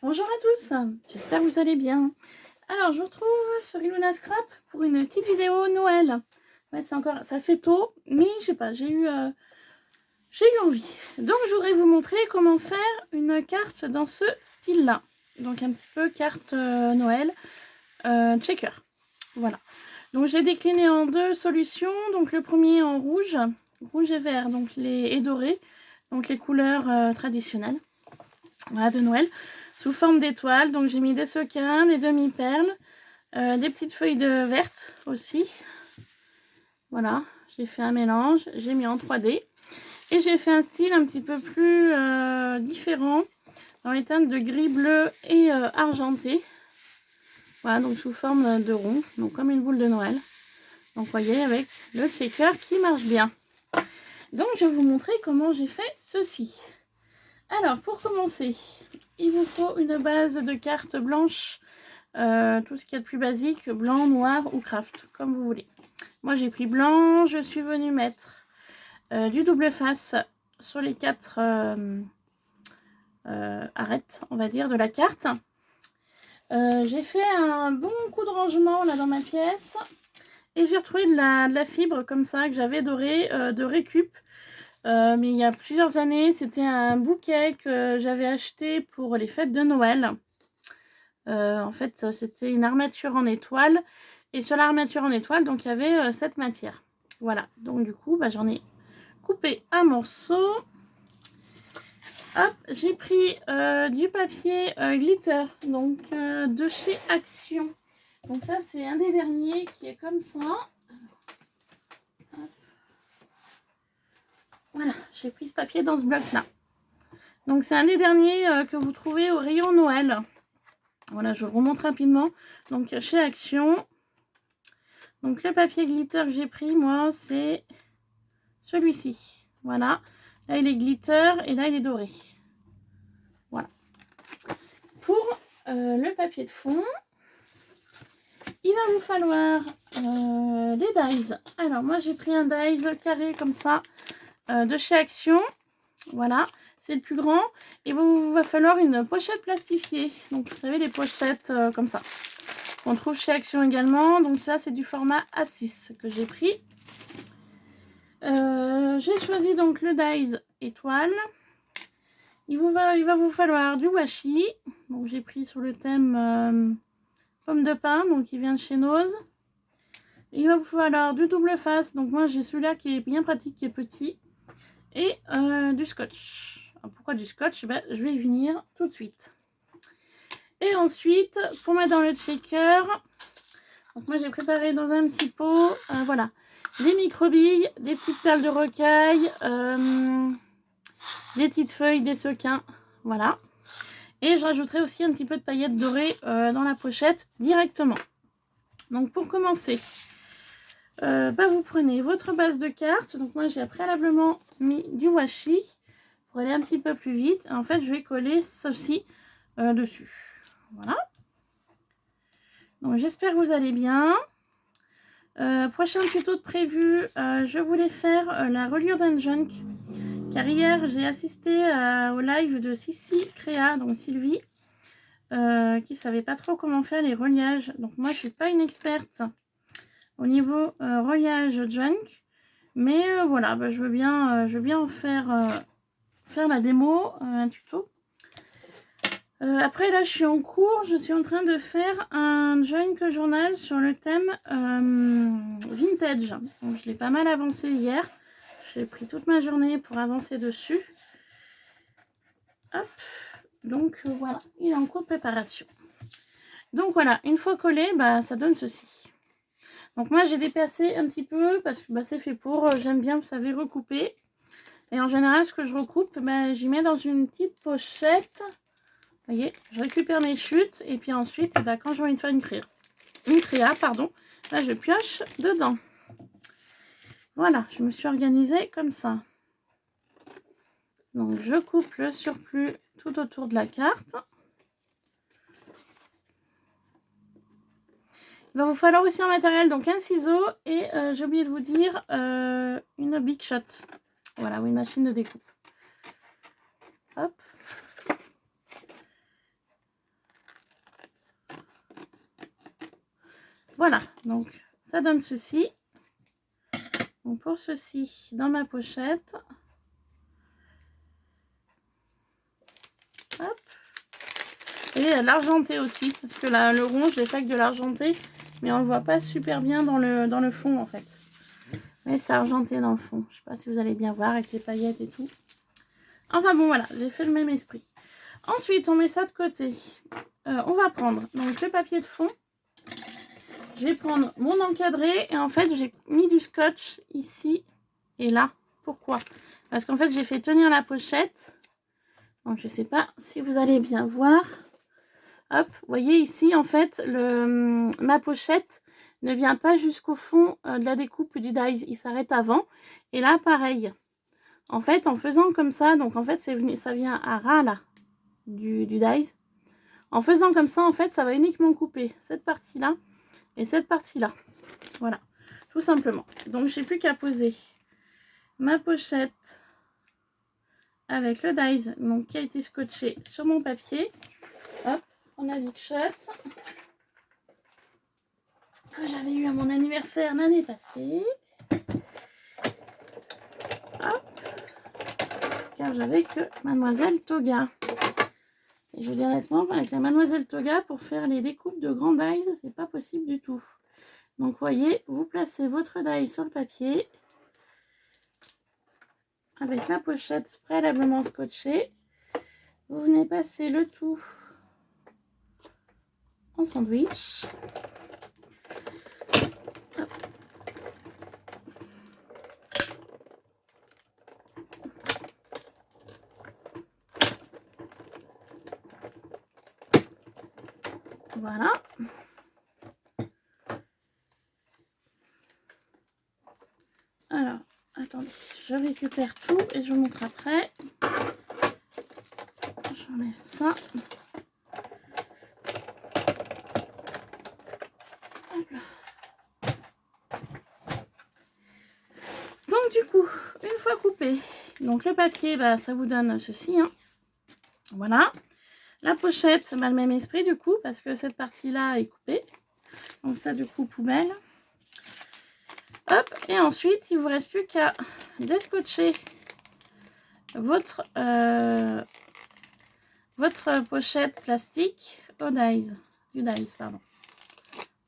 Bonjour à tous, j'espère que vous allez bien. Alors je vous retrouve sur Ilona Scrap pour une petite vidéo Noël. Ouais, ça fait tôt, mais je sais pas, j'ai eu envie. Donc je voudrais vous montrer comment faire une carte dans ce style-là. Donc un petit peu carte Noël, checker. Voilà. Donc j'ai décliné en deux solutions. Donc le premier en rouge et vert, donc et doré, donc les couleurs traditionnelles. Voilà, de Noël, sous forme d'étoiles. Donc j'ai mis des sequins, des demi-perles, des petites feuilles de vertes aussi. Voilà, j'ai fait un mélange, j'ai mis en 3D. Et j'ai fait un style un petit peu plus différent, dans les teintes de gris, bleu et argenté. Voilà, donc sous forme de rond, donc comme une boule de Noël. Donc vous voyez, avec le checker qui marche bien. Donc je vais vous montrer comment j'ai fait ceci. Alors pour commencer, il vous faut une base de cartes blanches, tout ce qu'il y a de plus basique, blanc, noir ou craft, comme vous voulez. Moi j'ai pris blanc, je suis venue mettre du double face sur les 4 arêtes, on va dire, de la carte. J'ai fait un bon coup de rangement là dans ma pièce et j'ai retrouvé de la fibre comme ça que j'avais dorée de récup. Mais il y a plusieurs années, c'était un bouquet que j'avais acheté pour les fêtes de Noël. En fait, c'était une armature en étoile. Et sur l'armature en étoile, donc il y avait cette matière. Voilà, donc du coup, j'en ai coupé un morceau. Hop, j'ai pris du papier glitter, donc de chez Action. Donc ça, c'est un des derniers qui est comme ça. Hop. Voilà, j'ai pris ce papier dans ce bloc-là. Donc c'est un des derniers que vous trouvez au rayon Noël. Voilà, je vous remonte rapidement. Donc chez Action. Donc le papier glitter que j'ai pris, moi, c'est celui-ci. Voilà. Là, il est glitter et là, il est doré. Voilà. Pour le papier de fond, il va vous falloir des dies. Alors, moi, j'ai pris un dies carré comme ça de chez Action. Voilà, c'est le plus grand. Et il va falloir une pochette plastifiée. Donc, vous savez, les pochettes comme ça. On trouve chez Action également. Donc, ça, c'est du format A6 que j'ai pris. J'ai choisi donc le dies étoile. Il va vous falloir du washi. Donc, j'ai pris sur le thème pomme de pin. Donc, il vient de chez Nose. Il va vous falloir du double face. Donc, moi, j'ai celui-là qui est bien pratique, qui est petit. Et du scotch. Alors, pourquoi du scotch? Je vais y venir tout de suite. Et ensuite, pour mettre dans le shaker, donc moi j'ai préparé dans un petit pot, voilà, des micro-billes, des petites perles de rocaille, des petites feuilles, des sequins, voilà. Et je rajouterai aussi un petit peu de paillettes dorées dans la pochette directement. Donc pour commencer, vous prenez votre base de cartes. Donc moi j'ai préalablement mis du washi pour aller un petit peu plus vite. En fait, je vais coller ceci dessus. Voilà. Donc j'espère que vous allez bien. Prochain tuto de prévu, je voulais faire la reliure d'un junk. Car hier, j'ai assisté au live de Sissi Créa, donc Sylvie, qui savait pas trop comment faire les reliages. Donc moi, je suis pas une experte au niveau reliage junk. Mais voilà, je veux bien en faire la démo, un tuto. Après là je suis en cours, je suis en train de faire un junk journal sur le thème vintage. Donc, je l'ai pas mal avancé hier. J'ai pris toute ma journée pour avancer dessus. Hop. Donc voilà, il est en cours de préparation. Donc voilà, une fois collé, ça donne ceci. Donc moi j'ai déplacé un petit peu parce que c'est fait pour, j'aime bien, vous savez, recouper. Et en général ce que je recoupe, j'y mets dans une petite pochette. Vous voyez, je récupère mes chutes et puis ensuite, quand j'ai envie de faire une créa, pardon, là je pioche dedans. Voilà, je me suis organisée comme ça. Donc je coupe le surplus tout autour de la carte. Il va vous falloir aussi un matériel, donc un ciseau et j'ai oublié de vous dire une Big Shot. Voilà, ou une machine de découpe. Hop. Voilà, donc ça donne ceci. Donc pour ceci, dans ma pochette, hop. Et il y a de l'argenté aussi, parce que là, le rond, je l'ai fait avec de l'argenté, mais on le voit pas super bien dans le fond en fait. Mais c'est argenté dans le fond. Je sais pas si vous allez bien voir avec les paillettes et tout. Enfin bon, voilà, j'ai fait le même esprit. Ensuite, on met ça de côté. On va prendre donc le papier de fond. Je vais prendre mon encadré et en fait, j'ai mis du scotch ici et là. Pourquoi? Parce qu'en fait, j'ai fait tenir la pochette. Donc, je sais pas si vous allez bien voir. Hop, vous voyez ici, en fait, ma pochette ne vient pas jusqu'au fond de la découpe du dies. Il s'arrête avant. Et là, pareil. En fait, en faisant comme ça, donc en fait, ça vient à ras là du dies. En faisant comme ça, en fait, ça va uniquement couper cette partie-là et cette partie-là. Voilà, tout simplement. Donc, j'ai plus qu'à poser ma pochette avec le dies donc, qui a été scotché sur mon papier. Hop, on a Big Shot que j'avais eu à mon anniversaire l'année passée. Hop, car j'avais que Mademoiselle Toga. Et je vous dis honnêtement, avec la Mademoiselle Toga, pour faire les découpes de grands dies, c'est pas possible du tout. Donc, voyez, vous placez votre die sur le papier avec la pochette préalablement scotchée. Vous venez passer le tout en sandwich. Hop. Voilà. Alors, attendez, je récupère tout et je vous montre après. J'enlève ça. Hop là. Donc du coup, une fois coupé, donc le papier, bah, ça vous donne ceci. Hein. Voilà. La pochette, bah, le même esprit du coup, parce que cette partie-là est coupée. Donc ça, du coup, poubelle. Hop, et ensuite, il ne vous reste plus qu'à descotcher votre pochette plastique au dies. Du dies, pardon.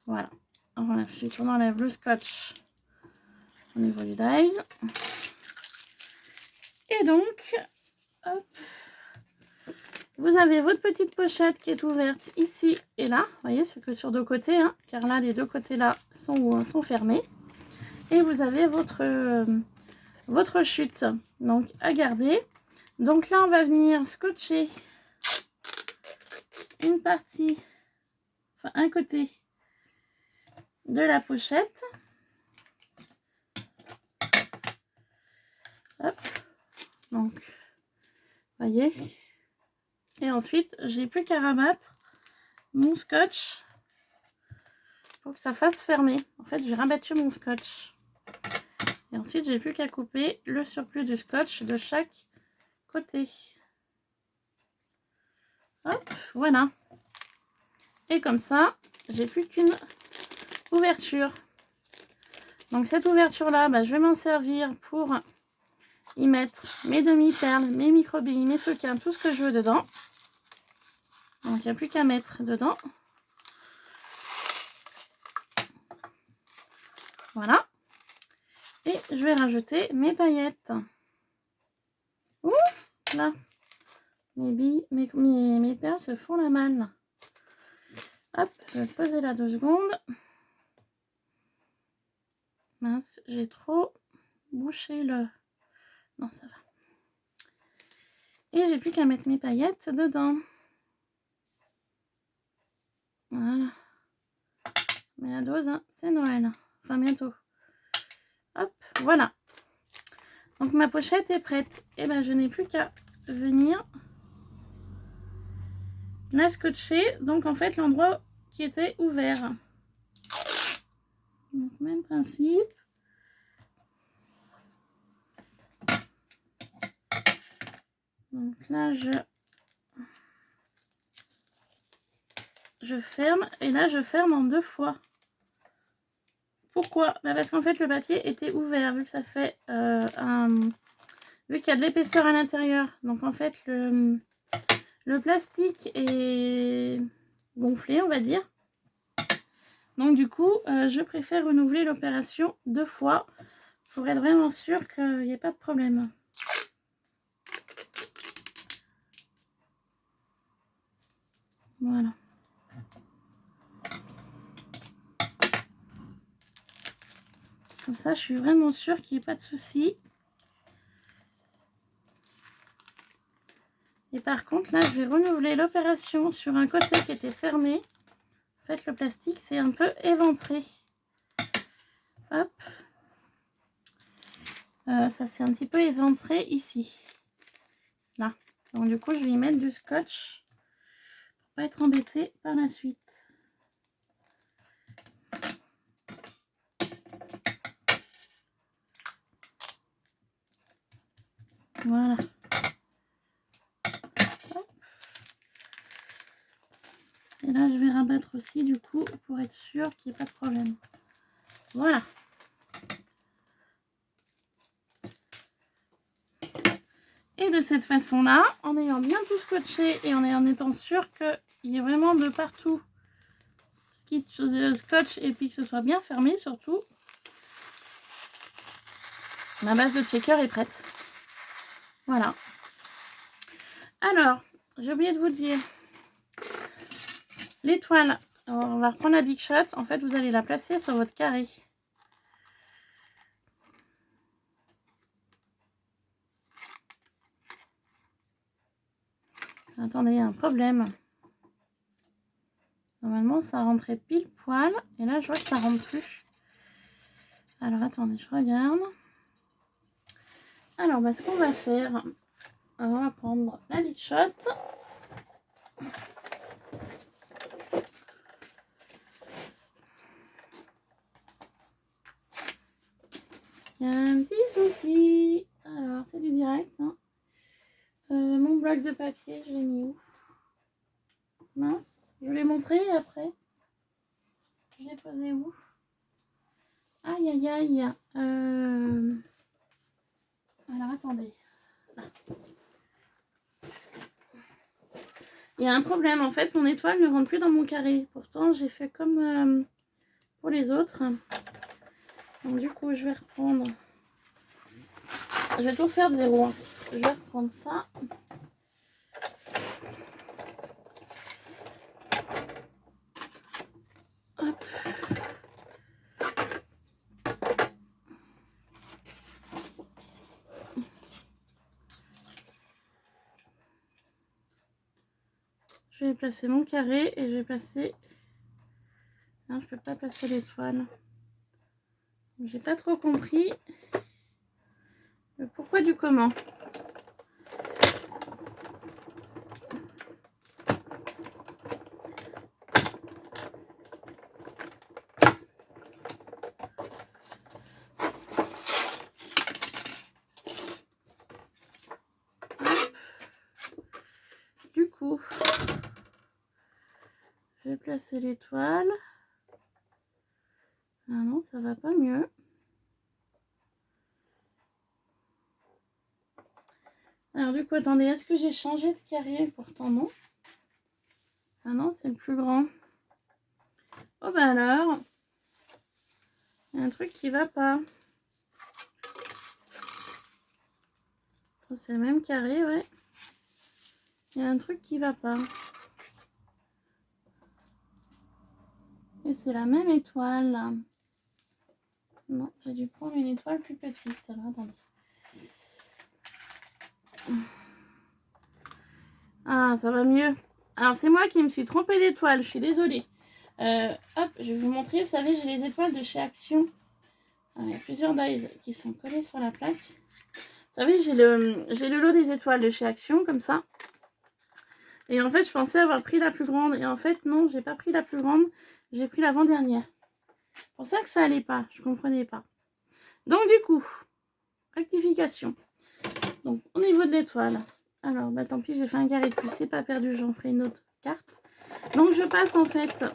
Voilà. Ensuite, on enlève le scotch au niveau du dies. Et donc, hop, vous avez votre petite pochette qui est ouverte ici et là. Vous voyez, c'est que sur deux côtés, hein, car là, les deux côtés là sont fermés. Et vous avez votre chute, donc à garder. Donc là, on va venir scotcher une partie, enfin un côté de la pochette. Hop, donc, voyez. Et ensuite, j'ai plus qu'à rabattre mon scotch pour que ça fasse fermer. En fait, j'ai rabattu mon scotch. Et ensuite, j'ai plus qu'à couper le surplus de scotch de chaque côté. Hop, voilà. Et comme ça, j'ai plus qu'une ouverture. Donc cette ouverture-là, bah, je vais m'en servir pour y mettre mes demi-perles, mes micro-billes, mes sequins, tout ce que je veux dedans. Donc il n'y a plus qu'à mettre dedans. Voilà. Et je vais rajouter mes paillettes. Ouh, là. Mes billes, mes perles se font la malle. Hop, je vais poser là 2 secondes. Mince, j'ai trop bouché le... Non, ça va. Et j'ai plus qu'à mettre mes paillettes dedans. Voilà. Mais la dose, hein, c'est Noël. Enfin, bientôt. Hop, voilà. Donc, ma pochette est prête. Et ben, je n'ai plus qu'à venir la scotcher. Donc, en fait, l'endroit qui était ouvert. Donc, même principe. Donc là, je ferme. Et là, je ferme en 2 fois. Pourquoi? Bah parce qu'en fait le papier était ouvert vu que ça fait vu qu'il y a de l'épaisseur à l'intérieur. Donc en fait le plastique est gonflé, on va dire. Donc du coup, je préfère renouveler l'opération 2 fois pour être vraiment sûr qu'il n'y ait pas de problème. Voilà. Comme ça, je suis vraiment sûre qu'il n'y ait pas de souci. Et par contre, là, je vais renouveler l'opération sur un côté qui était fermé. En fait, le plastique, c'est un peu éventré. Hop. Ça, c'est un petit peu éventré ici. Là. Donc, du coup, je vais y mettre du scotch pour pas être embêtée par la suite. Voilà. Hop. Et là, je vais rabattre aussi, du coup, pour être sûr qu'il n'y ait pas de problème. Voilà. Et de cette façon-là, en ayant bien tout scotché et en étant sûr qu'il y ait vraiment de partout scotch et puis que ce soit bien fermé surtout, ma base de checker est prête. Voilà. Alors, j'ai oublié de vous dire, l'étoile, on va reprendre la Big Shot. En fait, vous allez la placer sur votre carré. Attendez, il y a un problème. Normalement, ça rentrait pile poil. Et là, je vois que ça rentre plus. Alors, attendez, je regarde. Alors, bah, ce qu'on va faire, on va prendre la Big Shot. Il y a un petit souci. Alors, c'est du direct. Hein. Mon bloc de papier, je l'ai mis où? Mince, je l'ai montré après. Je l'ai posé où? Aïe, aïe, aïe. Alors, attendez. Là. Il y a un problème. En fait, mon étoile ne rentre plus dans mon carré. Pourtant, j'ai fait comme pour les autres. Donc, du coup, je vais reprendre. Je vais tout refaire de zéro. En fait. Je vais reprendre ça. Hop. Je vais placer mon carré et je vais placer... Non, je peux pas placer l'étoile. J'ai pas trop compris le pourquoi du comment. Du coup, je vais placer l'étoile. Ah non, ça va pas mieux. Alors du coup, attendez, est-ce que j'ai changé de carré? Pourtant non. Ah non, c'est le plus grand. Oh bah alors, il y a un truc qui va pas. Oh, c'est le même carré, ouais. Il y a un truc qui va pas. Et c'est la même étoile. Là. Non, j'ai dû prendre une étoile plus petite. Alors attendez. Ah, ça va mieux. Alors c'est moi qui me suis trompée d'étoile, je suis désolée. Hop, je vais vous montrer. Vous savez, j'ai les étoiles de chez Action. Il y a plusieurs dies qui sont collées sur la plaque. Vous savez, j'ai le lot des étoiles de chez Action, comme ça. Et en fait, je pensais avoir pris la plus grande. Et en fait, non, j'ai pas pris la plus grande. J'ai pris l'avant-dernière. C'est pour ça que ça allait pas. Je comprenais pas. Donc, du coup, rectification. Donc, au niveau de l'étoile. Alors, bah tant pis, j'ai fait un carré de plus. C'est pas perdu, j'en ferai une autre carte. Donc, je passe en fait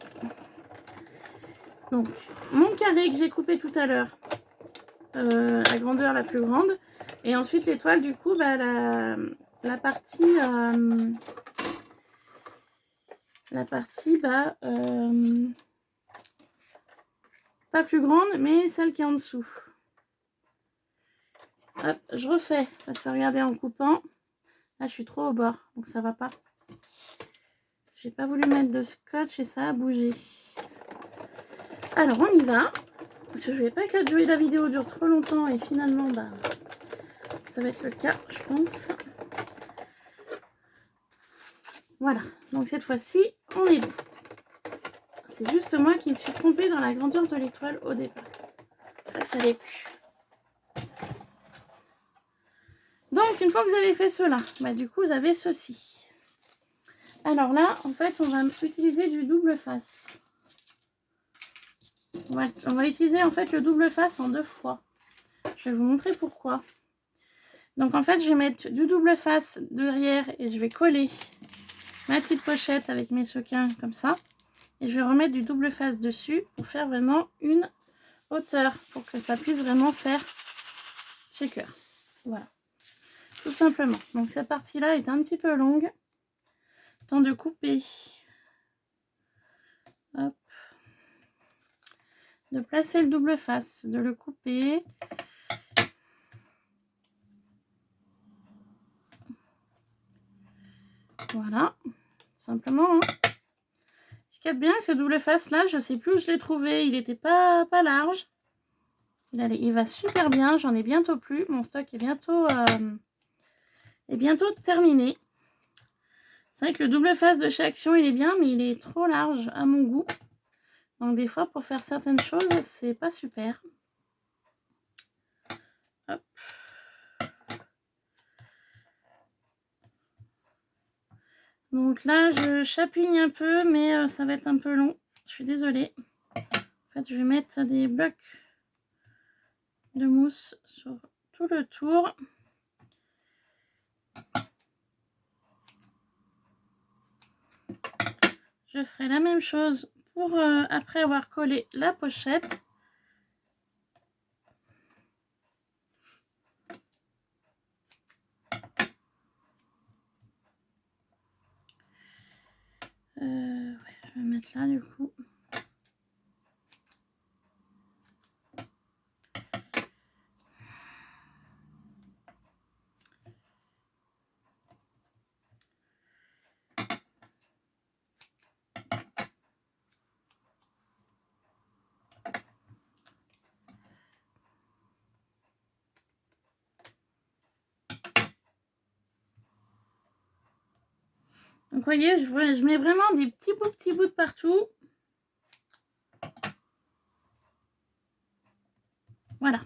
Donc, mon carré que j'ai coupé tout à l'heure, la grandeur la plus grande. Et ensuite, l'étoile, du coup, bah, la partie, bah, pas plus grande, mais celle qui est en dessous. Hop, je refais, parce que regardez, en coupant, là, je suis trop au bord, donc ça va pas. J'ai pas voulu mettre de scotch et ça a bougé. Alors, on y va. Parce que je vais pas que la vidéo dure trop longtemps et finalement, bah, ça va être le cas, je pense. Voilà, donc cette fois-ci, on est bon. C'est juste moi qui me suis trompée dans la grandeur de l'étoile au départ. Ça fallait plus. Donc, une fois que vous avez fait cela, bah, du coup, vous avez ceci. Alors là, en fait, on va utiliser du double face. On va utiliser en fait le double face en 2 fois. Je vais vous montrer pourquoi. Donc en fait, je vais mettre du double face derrière et je vais coller ma petite pochette avec mes sequins comme ça. Et je vais remettre du double face dessus pour faire vraiment une hauteur, pour que ça puisse vraiment faire checker. Voilà, tout simplement. Donc cette partie-là est un petit peu longue. Temps de couper. Hop. De placer le double face, de le couper. Voilà, simplement. Hein. Ce qu'il y a de bien, ce double face là, je sais plus où je l'ai trouvé. Il n'était pas large. Il va super bien. J'en ai bientôt plus. Mon stock est bientôt terminé. C'est vrai que le double face de chez Action, il est bien, mais il est trop large à mon goût. Donc des fois, pour faire certaines choses, c'est pas super. Hop. Donc là, je chapouille un peu, mais ça va être un peu long. Je suis désolée. En fait, je vais mettre des blocs de mousse sur tout le tour. Je ferai la même chose pour après avoir collé la pochette. Ouais, je vais mettre là du coup. Donc, vous voyez, je mets vraiment des petits bouts de partout. Voilà.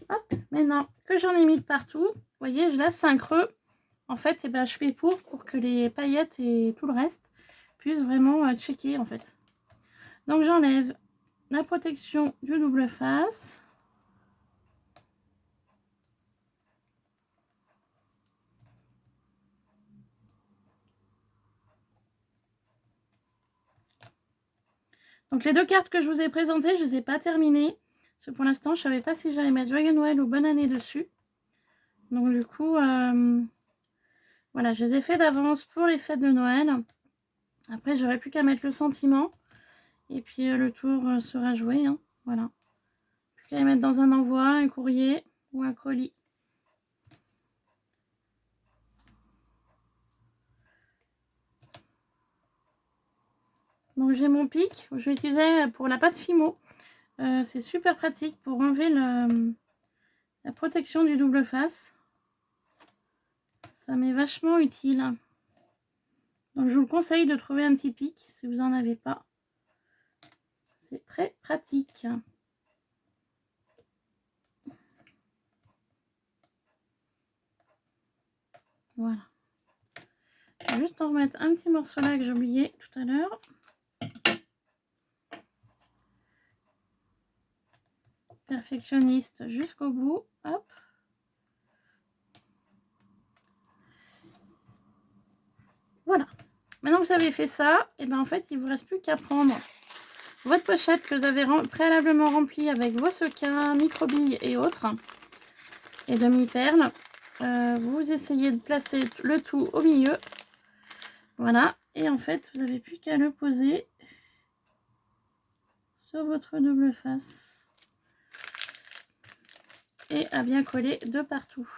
Hop, maintenant que j'en ai mis de partout, vous voyez, je laisse un creux. En fait, et ben, je fais pour que les paillettes et tout le reste puissent vraiment checker, en fait. Donc, j'enlève la protection du double face. Donc les 2 cartes que je vous ai présentées, je ne les ai pas terminées. Parce que pour l'instant, je ne savais pas si j'allais mettre Joyeux Noël ou Bonne Année dessus. Donc du coup, voilà, je les ai fait d'avance pour les fêtes de Noël. Après, j'aurais plus qu'à mettre le sentiment. Et puis le tour sera joué. Hein. Voilà. Plus qu'à les mettre dans un envoi, un courrier ou un colis. Donc j'ai mon pic. Je l'utilisais pour la pâte Fimo. C'est super pratique pour enlever la protection du double face. Ça m'est vachement utile. Donc je vous conseille de trouver un petit pic si vous n'en avez pas. C'est très pratique. Voilà. Je vais juste en remettre un petit morceau là que j'ai oublié tout à l'heure. Perfectionniste jusqu'au bout. Hop. Voilà. Maintenant que vous avez fait ça, et ben en fait, il ne vous reste plus qu'à prendre votre pochette que vous avez préalablement remplie avec vos sequins, microbilles et autres, et demi-perles. Vous essayez de placer le tout au milieu. Voilà. Et en fait, vous n'avez plus qu'à le poser sur votre double face. Et à bien coller de partout.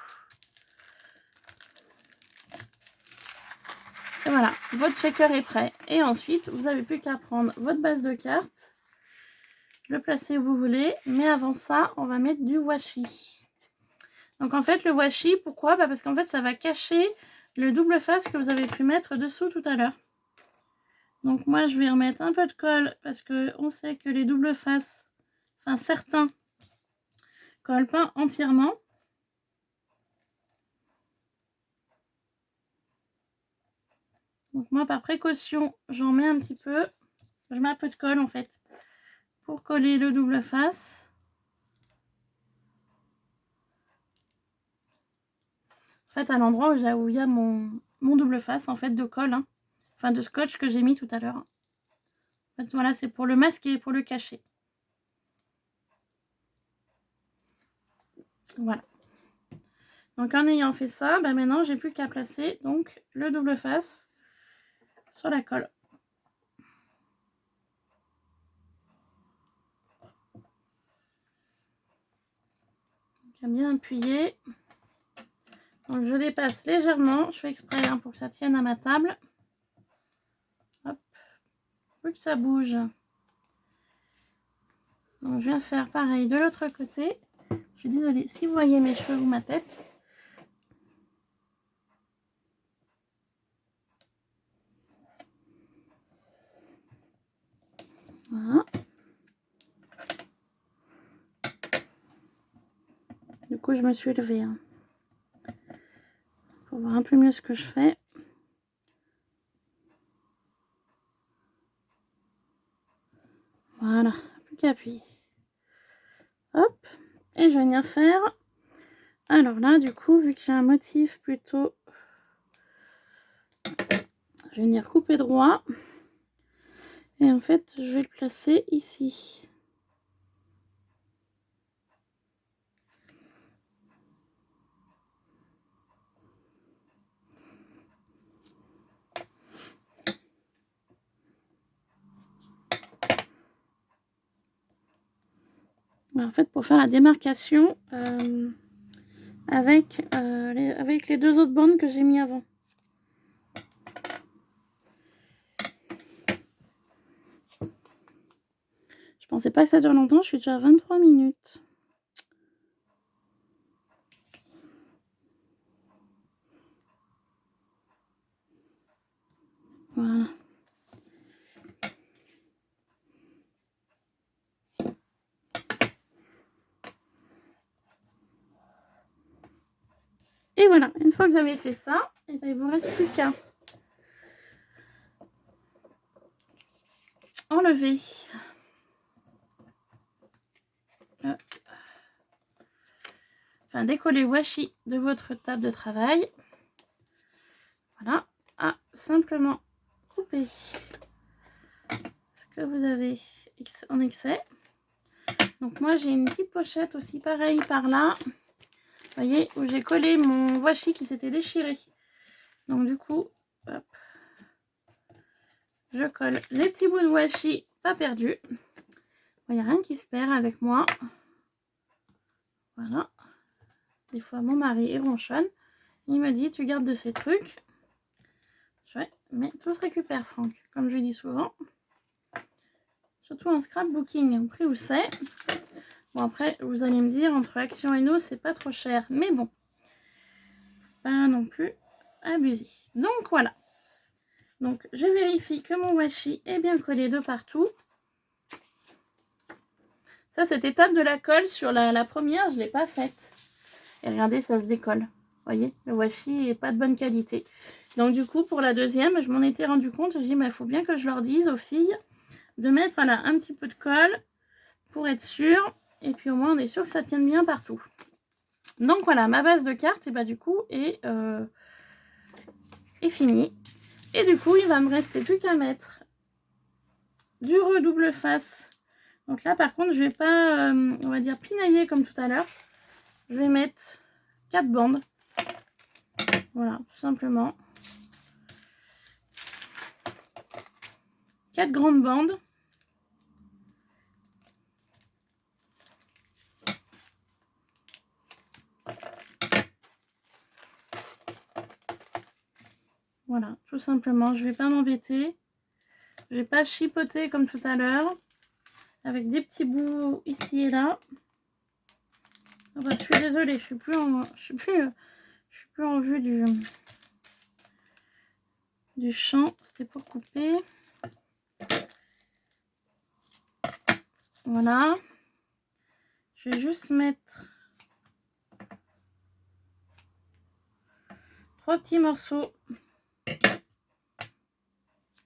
Et voilà, votre shaker est prêt. Et ensuite, vous n'avez plus qu'à prendre votre base de cartes, le placer où vous voulez. Mais avant ça, on va mettre du washi. Donc en fait, le washi, pourquoi? Parce qu'en fait, ça va cacher le double face que vous avez pu mettre dessous tout à l'heure. Donc moi, je vais remettre un peu de colle parce qu'on sait que les doubles faces, enfin certains, collent pas entièrement. Donc moi, par précaution, j'en mets un petit peu. Je mets un peu de colle en fait pour coller le double face. En fait, à l'endroit où il y a mon double face en fait de colle, hein. Enfin de scotch que j'ai mis tout à l'heure. En fait, voilà, c'est pour le masquer, pour le cacher. Voilà. Donc en ayant fait ça, ben maintenant j'ai plus qu'à placer donc le double face sur la colle. Donc, à bien appuyer. Donc je dépasse légèrement, je fais exprès hein, pour que ça tienne à ma table. Hop, plus que ça bouge. Donc je viens faire pareil de l'autre côté. Je suis désolée si vous voyez mes cheveux ou ma tête. Voilà. Du coup, je me suis levée hein, pour voir un peu mieux ce que je fais. Voilà, plus qu'à appuyer. Hop, et je vais venir faire. Alors là, du coup, vu que j'ai un motif plutôt, je vais venir couper droit. Et en fait, je vais le placer ici. En fait, pour faire la démarcation avec les deux autres bandes que j'ai mis avant. Je pensais pas que ça dure longtemps, je suis déjà à 23 minutes. Voilà. Et voilà, une fois que vous avez fait ça, et ben, il vous reste plus qu'à enlever décoller le washi de votre table de travail. Voilà, à simplement couper ce que vous avez en excès. Donc moi j'ai une petite pochette aussi pareil par là. Vous voyez, où j'ai collé mon washi qui s'était déchiré. Donc du coup, hop, je colle les petits bouts de washi pas perdus. Il n'y a rien qui se perd avec moi. Voilà. Des fois mon mari il ronchonne. Il me dit tu gardes de ces trucs. Ouais, mais tout se récupère Franck, comme je dis souvent. Surtout un scrapbooking, prix où c'est. Bon après, vous allez me dire, entre Action et nous, c'est pas trop cher. Mais bon, pas non plus abusé. Donc voilà. Donc je vérifie que mon washi est bien collé de partout. Ça, cette étape de la colle sur la première, je ne l'ai pas faite. Et regardez, ça se décolle. Vous voyez, le washi n'est pas de bonne qualité. Donc du coup, pour la deuxième, je m'en étais rendu compte. Je dis, il faut bien que je leur dise aux filles de mettre voilà, un petit peu de colle pour être sûr. Et puis au moins, on est sûr que ça tienne bien partout. Donc voilà, ma base de cartes, et bah, du coup, est finie. Et du coup, il va me rester plus qu'à mettre du redouble face. Donc là, par contre, je vais pas, on va dire, pinailler comme tout à l'heure. Je vais mettre 4 bandes. Voilà, tout simplement. 4 grandes bandes. Voilà, tout simplement. Je vais pas m'embêter. Je vais pas chipoter comme tout à l'heure. Avec des petits bouts ici et là. Ah bah, je suis désolée, je suis plus en vue du champ. C'était pour couper. Voilà. Je vais juste mettre 3 petits morceaux.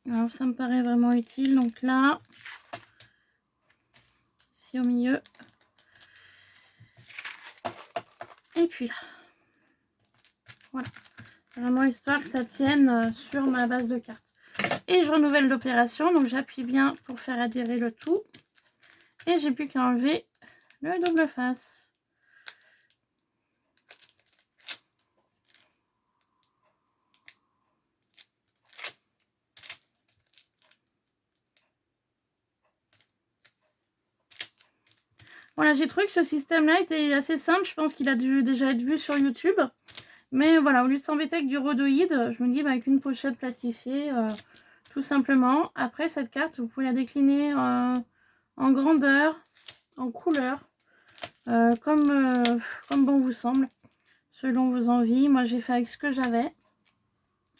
Alors, ça me paraît vraiment utile. Donc là, ici au milieu. Et puis là. Voilà. C'est vraiment histoire que ça tienne sur ma base de cartes. Et je renouvelle l'opération. Donc j'appuie bien pour faire adhérer le tout. Et j'ai plus qu'à enlever le double face. Voilà, j'ai trouvé que ce système-là était assez simple. Je pense qu'il a dû déjà être vu sur YouTube. Mais voilà, au lieu de s'embêter avec du rhodoïde, je me dis avec une pochette plastifiée, tout simplement. Après, cette carte, vous pouvez la décliner en grandeur, en couleur, comme bon vous semble, selon vos envies. Moi, j'ai fait avec ce que j'avais.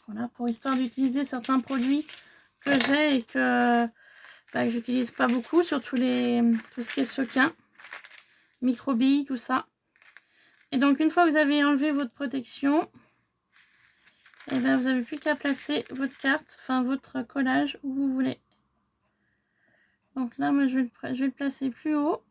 Voilà, pour histoire d'utiliser certains produits que j'ai et que j'utilise pas beaucoup, surtout tout ce qui est sequin, microbilles, tout ça. Et donc, une fois que vous avez enlevé votre protection, et bien, vous n'avez plus qu'à placer votre carte, enfin votre collage où vous voulez. Donc là, moi, je vais le placer plus haut.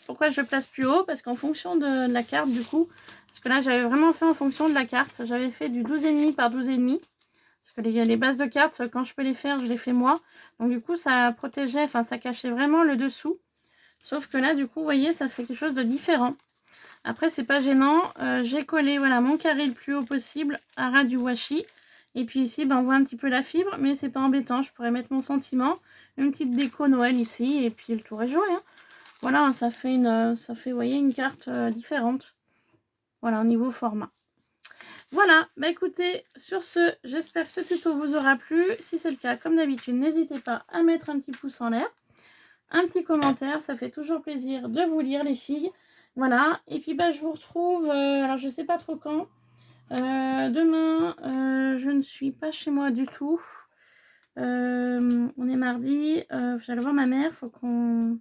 Pourquoi je le place plus haut? Parce qu'en fonction de la carte, du coup, parce que là, j'avais vraiment fait en fonction de la carte. J'avais fait du 12,5 par 12,5. Parce que les bases de cartes, quand je peux les faire, je les fais moi. Donc du coup, ça protégeait, enfin, ça cachait vraiment le dessous. Sauf que là, du coup, vous voyez, ça fait quelque chose de différent. Après, c'est pas gênant. J'ai collé, voilà, mon carré le plus haut possible à ras du washi. Et puis ici, ben, on voit un petit peu la fibre, mais c'est pas embêtant. Je pourrais mettre mon sentiment, une petite déco Noël ici, et puis le tour est joué. Hein. Voilà, ça fait, vous voyez, une carte différente. Voilà, au niveau format. Voilà, bah écoutez, sur ce, j'espère que ce tuto vous aura plu. Si c'est le cas, comme d'habitude, n'hésitez pas à mettre un petit pouce en l'air, un petit commentaire, ça fait toujours plaisir de vous lire les filles. Voilà, et puis bah je vous retrouve, alors je sais pas trop quand. Demain, je ne suis pas chez moi du tout. On est mardi, j'allais voir ma mère, faut qu'on...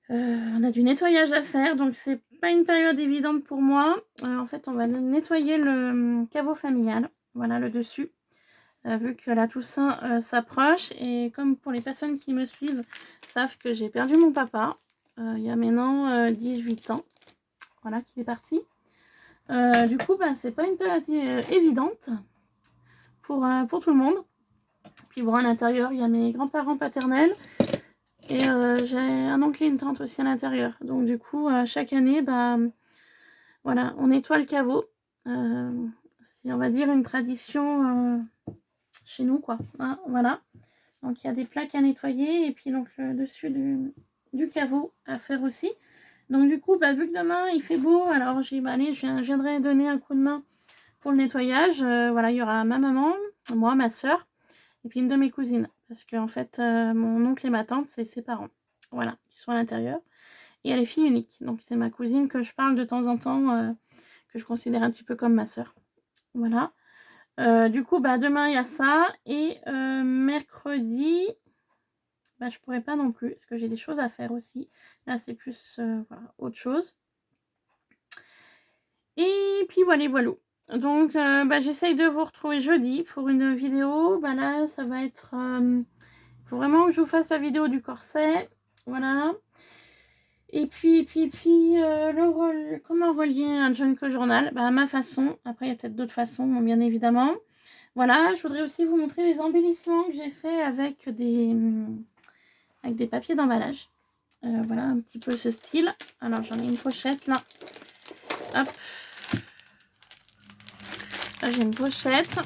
on a du nettoyage à faire, donc c'est pas une période évidente pour moi. En fait, on va nettoyer le caveau familial, voilà le dessus, vu que la Toussaint s'approche. Et comme pour les personnes qui me suivent savent que j'ai perdu mon papa, il y a maintenant 18 ans, voilà, qu'il est parti. Du coup, bah, c'est pas une période évidente pour tout le monde. Puis bon, à l'intérieur, il y a mes grands-parents paternels. Et j'ai un oncle et une tante aussi à l'intérieur. Donc du coup, chaque année, bah, voilà, on nettoie le caveau. C'est, on va dire, une tradition chez nous, quoi. Hein, voilà. Donc il y a des plaques à nettoyer. Et puis donc le dessus du caveau à faire aussi. Donc du coup, bah, vu que demain il fait beau, alors j'ai bah, allez, je viendrai donner un coup de main pour le nettoyage. Voilà, il y aura ma maman, moi, ma soeur. Et puis une de mes cousines. Parce qu'en fait, mon oncle et ma tante, c'est ses parents. Voilà, qui sont à l'intérieur. Et elle est fille unique. Donc c'est ma cousine que je parle de temps en temps, que je considère un petit peu comme ma soeur. Voilà. Du coup, bah, demain, il y a ça. Et mercredi, bah, je pourrais pas non plus. Parce que j'ai des choses à faire aussi. Là, c'est plus voilà, autre chose. Et puis voilà, voilà. Donc, bah, j'essaye de vous retrouver jeudi pour une vidéo. Bah, là, ça va être... il faut vraiment que je vous fasse la vidéo du corset. Voilà. Et puis, comment relier un Junko Journal? Bah, à ma façon. Après, il y a peut-être d'autres façons, bien évidemment. Voilà, je voudrais aussi vous montrer les embellissements que j'ai fait avec des papiers d'emballage. Voilà, un petit peu ce style. Alors, j'en ai une pochette, là. Hop. Là, j'ai une pochette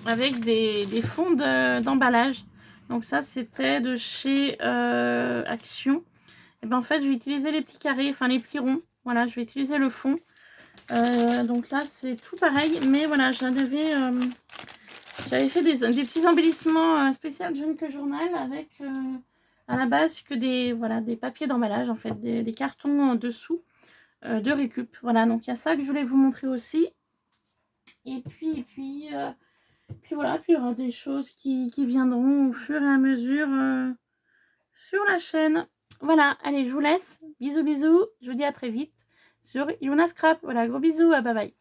avec des fonds d'emballage. Donc ça, c'était de chez Action. Et ben en fait, je vais utiliser les petits carrés, enfin les petits ronds. Voilà, je vais utiliser le fond. Donc là, c'est tout pareil. Mais voilà, j'avais fait des petits embellissements spécial Junko Journal avec à la base que des papiers d'emballage, en fait, des cartons en dessous de récup. Voilà, donc il y a ça que je voulais vous montrer aussi. Et puis voilà, puis il y aura des choses qui viendront au fur et à mesure sur la chaîne. Voilà, allez, je vous laisse. Bisous, bisous. Je vous dis à très vite sur Ilona Scrap. Voilà, gros bisous, bye bye.